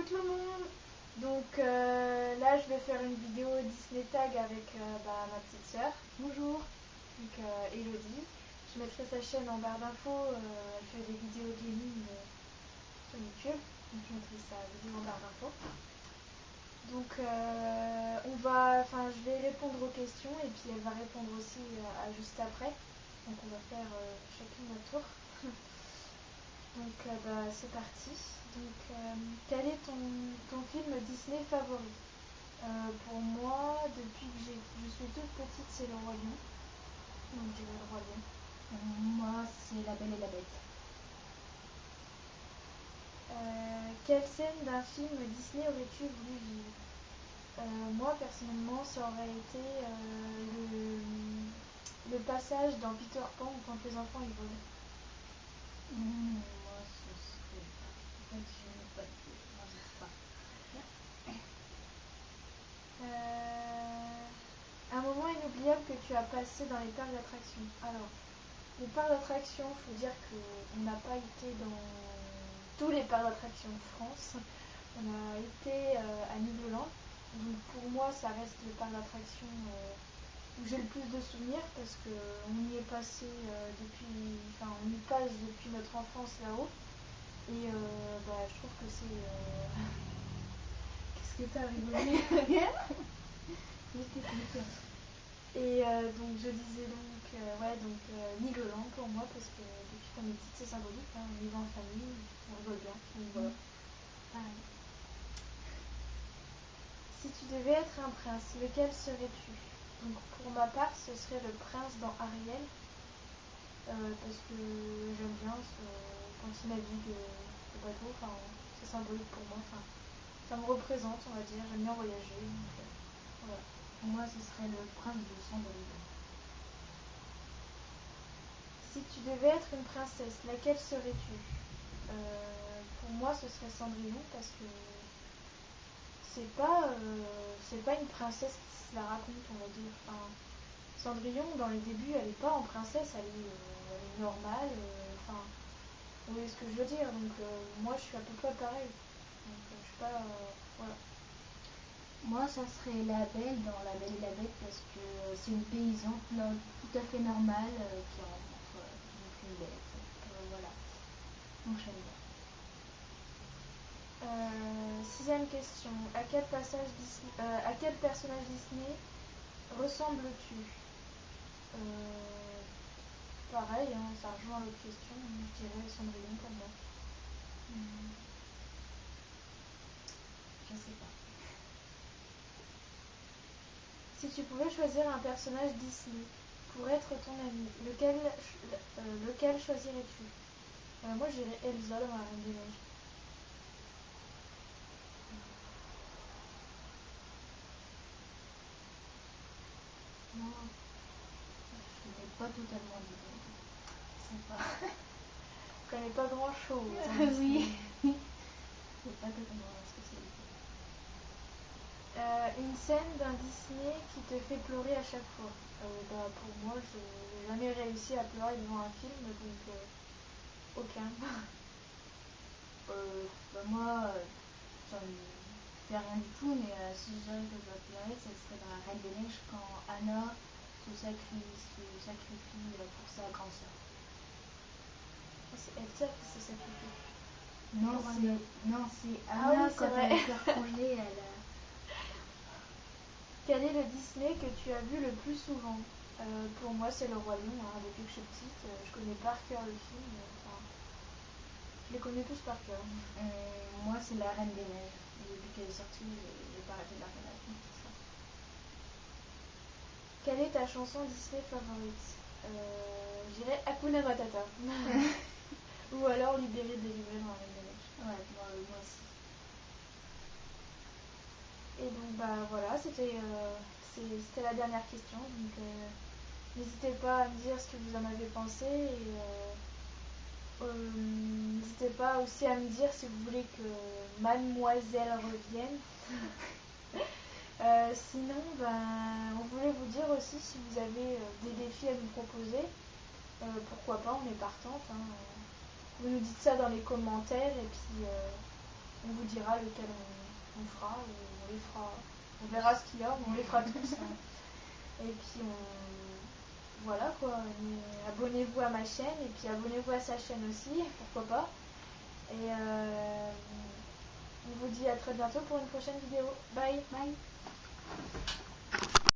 Coucou tout le monde. Donc là je vais faire une vidéo Disney Tag avec ma petite sœur. Bonjour. Donc Elodie. Je mettrai sa chaîne en barre d'infos. Elle fait des vidéos gaming sur YouTube. Donc je mettrai sa vidéo en barre d'infos. Donc je vais répondre aux questions et puis elle va répondre aussi juste après. Donc on va faire chacune notre tour. Donc c'est parti. Donc quel est ton film Disney favori? Pour moi, depuis que je suis toute petite, c'est Le Roi Lion. Donc je dirais Le Roi Lion. Moi, c'est La Belle et la Bête. Quelle scène d'un film Disney aurais-tu voulu vivre? Moi, personnellement, ça aurait été le passage dans Peter Pan où quand les enfants ils volent. Moi, ce serait... En fait, je n'ai pas de... Moi, je sais pas. Un moment inoubliable que tu as passé dans les parcs d'attractions. Alors, les parcs d'attractions, il faut dire qu'on n'a pas été dans tous les parcs d'attractions de France. On a été à Nigoland. Donc pour moi, ça reste le parc d'attractions où j'ai le plus de souvenirs parce qu'on y est passé on y passe depuis notre enfance là-haut. Et je trouve que c'est... Qu'est-ce que t'as rigolé? Et donc je disais Nigoland pour moi parce que depuis qu'on est petite c'est symbolique, hein, on y va en famille, on rigole bien, donc voilà. Pareil. Si tu devais être un prince, lequel serais-tu? Donc pour ma part ce serait le prince dans Ariel parce que j'aime bien quand il navigue le bateau, c'est symbolique pour moi, ça me représente on va dire, j'aime bien voyager, donc voilà. Pour moi, ce serait le prince de Cendrillon. Si tu devais être une princesse, laquelle serais-tu? Pour moi, ce serait Cendrillon parce que c'est pas une princesse qui se la raconte, on va dire. Cendrillon, dans les débuts, elle est pas en princesse, elle est normale. Vous voyez ce que je veux dire? Donc moi, je suis à peu près pareil. Donc je suis pas voilà. Moi, ça serait la Belle dans La Belle et la Bête parce que c'est une paysane tout à fait normale qui rencontre une bête. Voilà. Donc j'aime bien. Sixième question. À quel personnage Disney ressembles-tu? Pareil, hein, ça rejoint l'autre question. Je dirais Cendrillon pour moi. Je sais pas. Si tu pouvais choisir un personnage Disney pour être ton ami, lequel choisirais-tu? Moi, je dirais Elsa dans La Reine des Neiges. Moi, je n'ai pas totalement d'idée. Je sais pas. Je connais pas grand-chose. Oui. C'est pas totalement la spécialité. Une scène d'un Disney qui te fait pleurer à chaque fois. Pour moi, je n'ai jamais réussi à pleurer devant un film, donc aucun. Moi, ça me fait rien du tout, mais si je dirais que je dois pleurer, ça serait dans La Reine des Neiges quand Anna se sacrifie pour sa grande sœur. C'est Elsa qui se sacrifie. Non, c'est Ah Anna oui, quand vrai. elle a le cœur congelé, Quel est le Disney que tu as vu le plus souvent? Pour moi, c'est Le Roi Lion. Hein. Depuis que je suis petite, je connais par cœur le film. Je les connais tous par cœur. Moi, c'est La Reine des Neiges. Depuis qu'elle est sortie, j'ai pas arrêté de la regarder. Quelle est ta chanson Disney favorite? Je dirais Hakuna Matata. Ou alors Libéré, délivré dans La Reine des Neiges. Ouais, moi aussi. Et donc voilà, c'était la dernière question. Donc n'hésitez pas à me dire ce que vous en avez pensé et n'hésitez pas aussi à me dire si vous voulez que Mademoiselle revienne. Sinon, on voulait vous dire aussi si vous avez des défis à nous proposer. Pourquoi pas, on est partante. Hein. Vous nous dites ça dans les commentaires et puis on vous vous dira lequel on fera, ou on les fera. On verra ce qu'il y a, mais on les fera tous. Hein. Et puis voilà quoi, mais abonnez-vous à ma chaîne et puis abonnez-vous à sa chaîne aussi, pourquoi pas. Et on vous dit à très bientôt pour une prochaine vidéo. Bye. Bye.